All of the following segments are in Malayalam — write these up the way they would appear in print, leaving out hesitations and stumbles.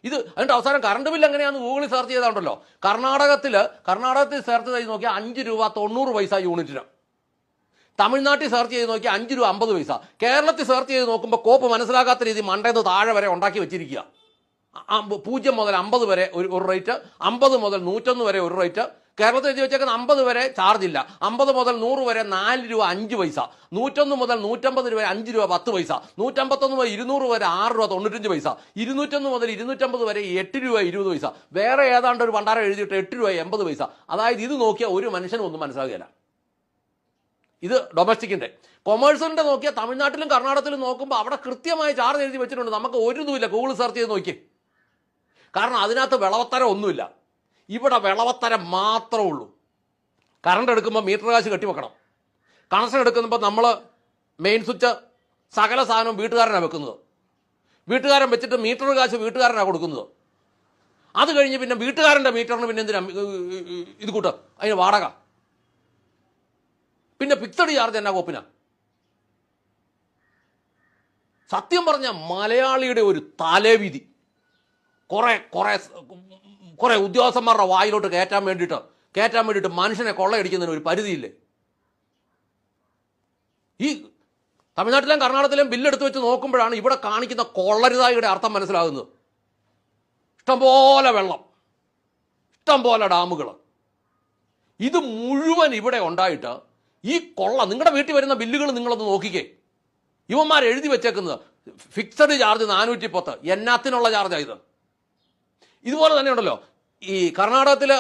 ഇത് അതിൻ്റെ അവസാനം കറണ്ട് ബില്ല് എങ്ങനെയാണെന്ന് ഗൂഗിളിൽ സെർച്ച് ചെയ്താണ്ടല്ലോ കർണാടകത്തിൽ സെർച്ച് ചെയ്ത് നോക്കിയാൽ 5 രൂപ 90 പൈസ യൂണിറ്റിന്. തമിഴ്നാട്ടിൽ സെർച്ച് ചെയ്ത് നോക്കിയാൽ 5 രൂപ 50 പൈസ. കേരളത്തിൽ സെർച്ച് ചെയ്ത് നോക്കുമ്പോൾ കോപ്പ് മനസ്സിലാക്കാത്ത രീതി മണ്ടേന്ന് താഴെ വരെ ഉണ്ടാക്കി വെച്ചിരിക്കുക. 0 മുതൽ 50 വരെ ഒരു റേറ്റ്, 50 മുതൽ 101 വരെ ഒരു റേറ്റ്. കേരളത്തിൽ എഴുതി വെച്ചേക്കുന്ന 50 വരെ ചാർജ് ഇല്ല. 50 മുതൽ 100 വരെ 4 രൂപ 5 പൈസ. 101 മുതൽ 150 വരെ 5 രൂപ 10 പൈസ. 151 മുതൽ 200 വരെ 6 രൂപ 95 പൈസ. 201 മുതൽ 250 വരെ 8 രൂപ 20 പൈസ. വേറെ ഏതാണ്ട് ഒരു പണ്ടാരം എഴുതിയിട്ട് 8 രൂപ 80 പൈസ. അതായത് ഇത് നോക്കിയാൽ ഒരു മനുഷ്യനും ഒന്നും മനസ്സിലാകുകയില്ല. ഇത് ഡൊമസ്റ്റിക്കിൻ്റെ. കൊമേഴ്സിൻ്റെ നോക്കിയാൽ തമിഴ്നാട്ടിലും കർണാടകത്തിലും നോക്കുമ്പോൾ അവിടെ കൃത്യമായി ചാർജ് എഴുതി വെച്ചിട്ടുണ്ട്. നമുക്ക് ഒരു ഇതുമില്ല. ഗൂഗിൾ സെർച്ച് ചെയ്ത് നോക്കി. കാരണം അതിനകത്ത് വിളവത്തരം ഒന്നുമില്ല. ഇവിടെ വിളവത്തരം മാത്രമേ ഉള്ളൂ. കറണ്ട് എടുക്കുമ്പോൾ മീറ്റർ കാശ് കെട്ടിവെക്കണം. കണക്ഷൻ എടുക്കുമ്പോൾ നമ്മൾ മെയിൻ സ്വിച്ച് സകല സാധനവും വീട്ടുകാരനാണ് വെക്കുന്നത്. വീട്ടുകാരൻ വെച്ചിട്ട് മീറ്റർ കാശ് വീട്ടുകാരനാണ് കൊടുക്കുന്നത്. അത് കഴിഞ്ഞ് പിന്നെ വീട്ടുകാരൻ്റെ മീറ്ററിന് പിന്നെ എന്തിനാ ഇത് കൂട്ടുക, അതിന് വാടക, പിന്നെ ഫിക്സഡ് ചാർജ് എന്നാ കോപ്പിനാ. സത്യം പറഞ്ഞാൽ മലയാളിയുടെ ഒരു തലവിധി കുറെ ഉദ്യോഗസ്ഥന്മാരുടെ വായിലോട്ട് കയറ്റാൻ വേണ്ടിയിട്ട് മനുഷ്യനെ കൊള്ളയടിക്കുന്നതിന് ഒരു പരിധിയില്ലേ? ഈ തമിഴ്നാട്ടിലെയും കർണാടകത്തിലെയും ബില്ലെടുത്ത് വെച്ച് നോക്കുമ്പോഴാണ് ഇവിടെ കാണിക്കുന്ന കൊള്ളരുതായിയുടെ അർത്ഥം മനസ്സിലാകുന്നത്. ഇഷ്ടംപോലെ വെള്ളം, ഇഷ്ടംപോലെ ഡാമുകൾ, ഇത് മുഴുവൻ ഇവിടെ ഉണ്ടായിട്ട് ഈ കൊള്ള നിങ്ങളുടെ വീട്ടിൽ വരുന്ന ബില്ലുകൾ നിങ്ങളൊന്ന് നോക്കിക്കേ. ഇവന്മാർ എഴുതി വെച്ചേക്കുന്നത് ഫിക്സഡ് ചാർജ് 410. എന്നാത്തിനുള്ള ചാർജാണ് ഇത്? ഇതുപോലെ തന്നെ ഉണ്ടല്ലോ ഈ കർണാടകത്തിൽ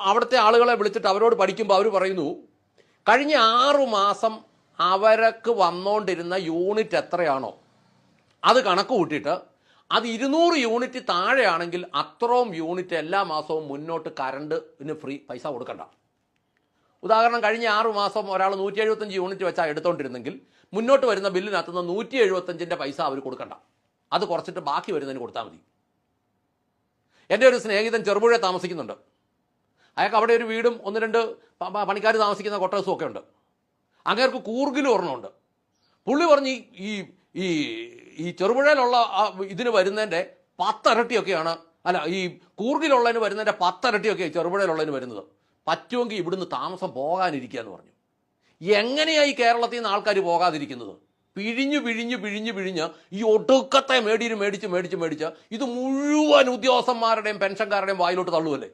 അവിടുത്തെ ആളുകളെ വിളിച്ചിട്ട് അവരോട് പഠിക്കുമ്പോൾ അവർ പറയുന്നു കഴിഞ്ഞ 6 മാസം അവർക്ക് വന്നുകൊണ്ടിരുന്ന യൂണിറ്റ് എത്രയാണോ അത് കണക്ക് കൂട്ടിയിട്ട് അത് 200 യൂണിറ്റ് താഴെയാണെങ്കിൽ അത്രയും യൂണിറ്റ് എല്ലാ മാസവും മുന്നോട്ട് കറണ്ടിന് ഫ്രീ പൈസ കൊടുക്കണ്ട. ഉദാഹരണം കഴിഞ്ഞ 6 മാസം ഒരാൾ 175 യൂണിറ്റ് വെച്ചാൽ എടുത്തോണ്ടിരുന്നെങ്കിൽ മുന്നോട്ട് വരുന്ന ബില്ലിനകത്തുനിന്ന് 175ൻ്റെ പൈസ അവർ കൊടുക്കണ്ട. അത് കുറച്ചിട്ട് ബാക്കി വരുന്നതിന് കൊടുത്താൽ മതി. എൻ്റെ ഒരു സ്നേഹിതൻ ചെറുപുഴ താമസിക്കുന്നുണ്ട്. അയാൾക്ക് അവിടെ ഒരു വീടും 1-2 പണിക്കാർ താമസിക്കുന്ന ക്വാർട്ടേഴ്സും ഒക്കെ ഉണ്ട്. അങ്ങേർക്ക് കൂർഗിലും ഒരെണ്ണമുണ്ട്. പുള്ളി പറഞ്ഞ് ഈ ഈ ഈ ചെറുപുഴയിലുള്ള ഇതിന് വരുന്നതിൻ്റെ 10 ഇരട്ടിയൊക്കെയാണ്, അല്ല ഈ കൂർഗിലുള്ളതിന് വരുന്നതിൻ്റെ 10 ഇരട്ടിയൊക്കെയാണ് ചെറുപുഴയിലുള്ളതിന് വരുന്നത്. പറ്റുമെങ്കിൽ ഇവിടുന്ന് താമസം പോകാനിരിക്കുക എന്ന് പറഞ്ഞു. എങ്ങനെയായി കേരളത്തിൽ നിന്ന് ആൾക്കാർ പോകാതിരിക്കുന്നത്? പിഴിഞ്ഞ് ഈ ഒടുക്കത്തെ മേടിച്ച് ഇത് മുഴുവൻ ഉദ്യോഗസ്ഥന്മാരുടെയും പെൻഷൻകാരുടെയും വായിലോട്ട് തള്ളുമല്ലേ?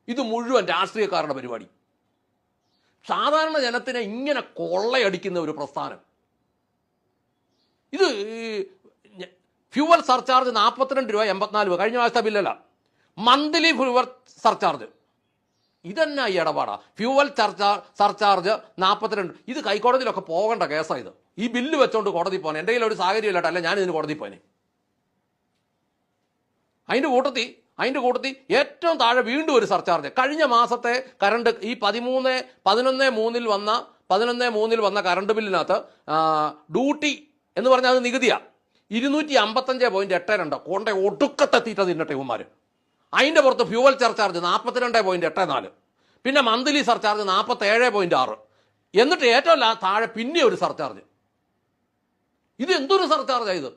ഇത് മുഴുവൻ രാഷ്ട്രീയക്കാരുടെ പരിപാടി. സാധാരണ ജനത്തിനെ ഇങ്ങനെ കൊള്ളയടിക്കുന്ന ഒരു പ്രസ്ഥാനം. ഇത് ഫ്യൂവൽ സർചാർജ് 42 രൂപ 84 രൂപ കഴിഞ്ഞ മാസത്തെ ബില്ലല്ല. മന്ത്ലി ഫ്യൂവൽ സർചാർജ് ഇതെന്നാ ഈ ഇടപാടാ? Fuel surcharge 42. ഇത് ഹൈക്കോടതിയിലൊക്കെ പോകേണ്ട കേസാണ് ഇത്. ഈ ബില്ല് വെച്ചോണ്ട് കോടതി പോകാൻ എൻ്റെ കയ്യിൽ ഒരു സാഹചര്യം ഇല്ലട്ടല്ല, ഞാൻ ഇതിന് കോടതി പോനെ. അതിൻ്റെ കൂട്ടത്തിൽ ഏറ്റവും താഴെ വീണ്ടും ഒരു സർചാർജ്. കഴിഞ്ഞ മാസത്തെ കറണ്ട് ഈ 11/3 വന്ന കറണ്ട് ബില്ലിനകത്ത് ഡ്യൂട്ടി എന്ന് പറഞ്ഞാൽ അത് നികുതിയാണ് 255.82 കൊണ്ട ഒടുക്കത്തെ തീറ്റ തിന്നട്ടെ ഇവന്മാർ. അതിൻ്റെ പുറത്ത് ഫ്യൂവൽ സർചാർജ് 42.84, പിന്നെ മന്ത്ലി സർചാർജ് 47.6, എന്നിട്ട് ഏറ്റവും താഴെ പിന്നെ ഒരു സർചാർജ്. ഇത് എന്തൊരു സർചാർജാണ് ഇത്?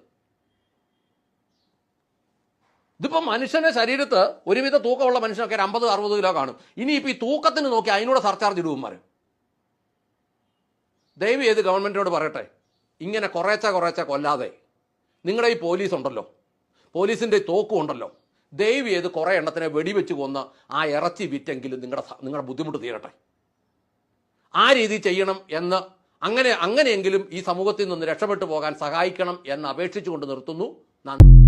ഇതിപ്പോൾ മനുഷ്യൻ്റെ ശരീരത്ത് ഒരുവിധ തൂക്കമുള്ള മനുഷ്യനൊക്കെ 50-60 കിലോ കാണും. ഇനിയിപ്പോൾ ഈ തൂക്കത്തിന് നോക്കി അതിനൂടെ സർചാർജ് ഇടുവന്മാർ. ദയവ് ചെയ്ത് ഗവൺമെൻറ്റിനോട് പറയട്ടെ, ഇങ്ങനെ കുറേച്ച കൊല്ലാതെ നിങ്ങളുടെ ഈ പോലീസ് ഉണ്ടല്ലോ, പോലീസിൻ്റെ തോക്കും ഉണ്ടല്ലോ, ദയവ് ചെയ്ത് കുറേ എണ്ണത്തിനെ വെടിവെച്ച് കൊന്ന് ആ ഇറച്ചി വിറ്റെങ്കിലും നിങ്ങളുടെ ബുദ്ധിമുട്ട് തീരട്ടെ. ആ രീതി ചെയ്യണം എന്ന് അങ്ങനെയെങ്കിലും ഈ സമൂഹത്തിൽ നിന്ന് രക്ഷപ്പെട്ടു പോകാൻ സഹായിക്കണം എന്ന് അപേക്ഷിച്ചുകൊണ്ട് നിർത്തുന്നു. നന്ദി.